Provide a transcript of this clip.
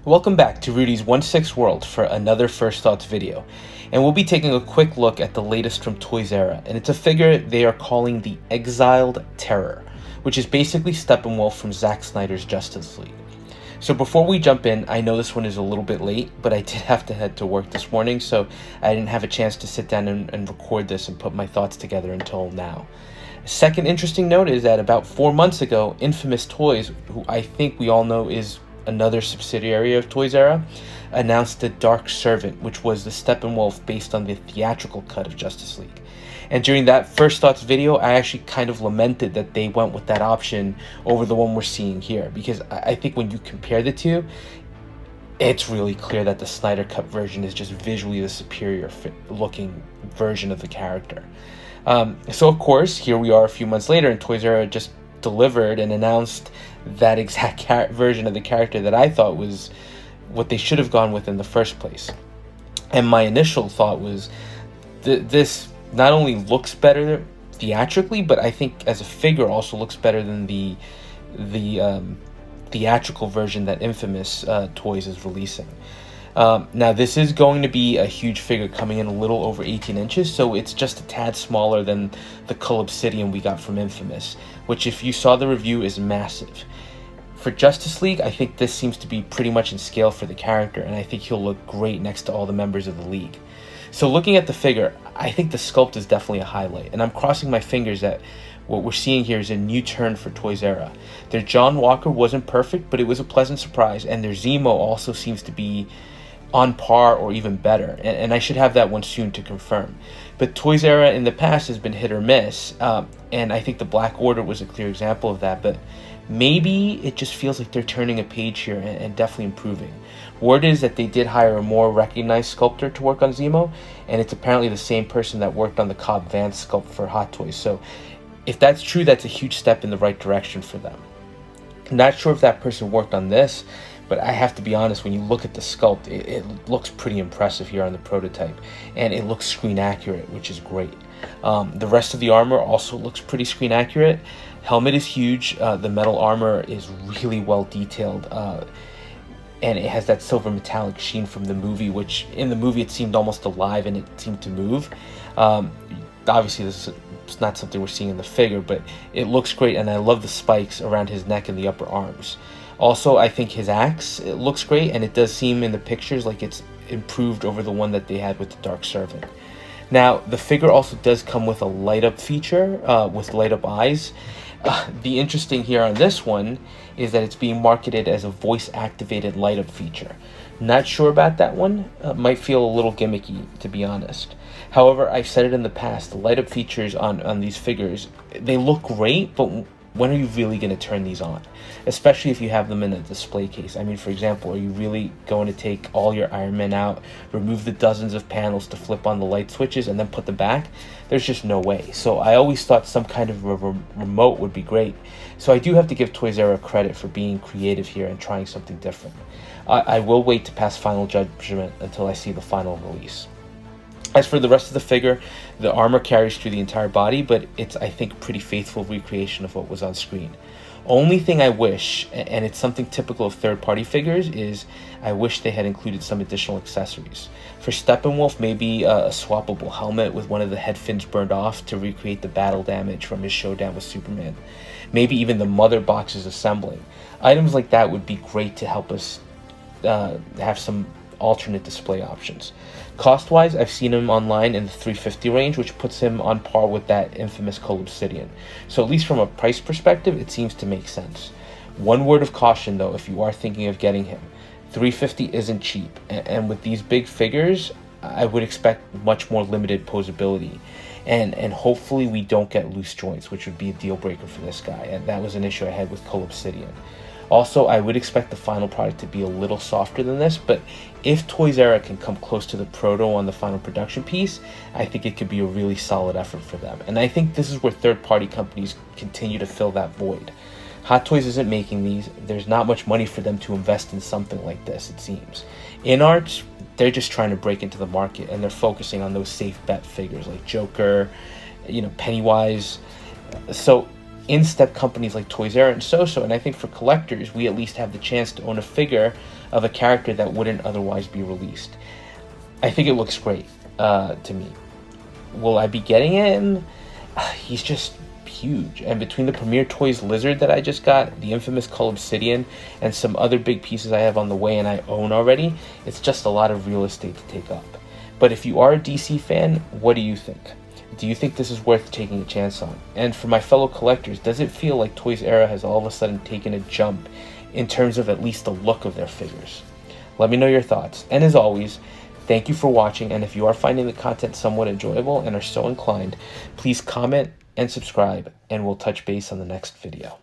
Welcome back to Rudy's 1/6 World for another First Thoughts video, and we'll be taking a quick look at the latest from Toys R Us, and it's a figure they are calling the Exiled Terror, which is basically Steppenwolf from Zack Snyder's Justice League. So before we jump in, I know this one is a little bit late, but I did have to head to work this morning, so I didn't have a chance to sit down and record this and put my thoughts together until now. Second interesting note is that about 4 months ago, Infamous Toys, who I think we all know is another subsidiary of Toys R Us, announced the Dark Servant, which was the Steppenwolf based on the theatrical cut of Justice League. And during that First Thoughts video, I actually kind of lamented that they went with that option over the one we're seeing here, because I think when you compare the two, it's really clear that the Snyder cut version is just visually the superior looking version of the character. So of course, here we are a few months later, and Toys R Us just delivered and announced that exact version of the character that I thought was what they should have gone with in the first place. And my initial thought was this not only looks better theatrically, but I think as a figure also looks better than the theatrical version that Infamous Toys is releasing. Now this is going to be a huge figure, coming in a little over 18 inches, so it's just a tad smaller than the Cull Obsidian we got from Infamous, which if you saw the review is massive. For Justice League, I think this seems to be pretty much in scale for the character, and I think he'll look great next to all the members of the league. So looking at the figure, I think the sculpt is definitely a highlight, and I'm crossing my fingers that what we're seeing here is a new turn for Toys R Us. Their John Walker wasn't perfect, but it was a pleasant surprise, and their Zemo also seems to be on par or even better, and I should have that one soon to confirm. But Toys R Us in the past has been hit or miss, and I think the Black Order was a clear example of that, but maybe it just feels like they're turning a page here and definitely improving. Word is that they did hire a more recognized sculptor to work on Zemo, and it's apparently the same person that worked on the Cobb Vance sculpt for Hot Toys, so if that's true, that's a huge step in the right direction for them. Not sure if that person worked on this, but I have to be honest, when you look at the sculpt, it looks pretty impressive here on the prototype, and it looks screen accurate, which is great. The rest of the armor also looks pretty screen accurate. Helmet is huge. The metal armor is really well detailed, and it has that silver metallic sheen from the movie, which in the movie it seemed almost alive and it seemed to move. Obviously this is not something we're seeing in the figure, but it looks great, and I love the spikes around his neck and the upper arms. Also, I think his axe, it looks great, and it does seem in the pictures like it's improved over the one that they had with the Dark Servant. Now, the figure also does come with a light-up feature with light-up eyes. The interesting here on this one is that it's being marketed as a voice-activated light-up feature. Not sure about that one. Might feel a little gimmicky, to be honest. However, I've said it in the past, the light-up features on these figures, they look great, but when are you really going to turn these on? Especially if you have them in a display case. I mean, for example, are you really going to take all your Iron Man out, remove the dozens of panels to flip on the light switches, and then put them back? There's just no way. So I always thought some kind of remote would be great. So I do have to give Toys R Us credit for being creative here and trying something different. I will wait to pass final judgment until I see the final release. As for the rest of the figure, the armor carries through the entire body, but it's, I think, a pretty faithful recreation of what was on screen. Only thing I wish, and it's something typical of third-party figures, is I wish they had included some additional accessories. For Steppenwolf, maybe a swappable helmet with one of the head fins burned off to recreate the battle damage from his showdown with Superman. Maybe even the mother boxes assembling. Items like that would be great to help us have some alternate display options. Cost-wise, I've seen him online in the $350 range, which puts him on par with that infamous Cull Obsidian. So at least from a price perspective, it seems to make sense. One word of caution though, if you are thinking of getting him, $350 isn't cheap, and with these big figures, I would expect much more limited posability. And hopefully we don't get loose joints, which would be a deal breaker for this guy, and that was an issue I had with Cull Obsidian. Also, I would expect the final product to be a little softer than this, but if Toys R Us can come close to the proto on the final production piece, I think it could be a really solid effort for them. And I think this is where third-party companies continue to fill that void. Hot Toys isn't making these. There's not much money for them to invest in something like this, it seems. In arts, they're just trying to break into the market, and they're focusing on those safe bet figures like Joker, Pennywise. So in-step companies like Toys R Us and So-So, and I think for collectors, we at least have the chance to own a figure of a character that wouldn't otherwise be released. I think it looks great to me. Will I be getting him? He's just huge, and between the Premier Toys Lizard that I just got, the infamous Cull Obsidian, and some other big pieces I have on the way and I own already, it's just a lot of real estate to take up. But if you are a DC fan, what do you think? Do you think this is worth taking a chance on? And for my fellow collectors, does it feel like Toys R Us has all of a sudden taken a jump in terms of at least the look of their figures? Let me know your thoughts. And as always, thank you for watching, and if you are finding the content somewhat enjoyable and are so inclined, please comment and subscribe, and we'll touch base on the next video.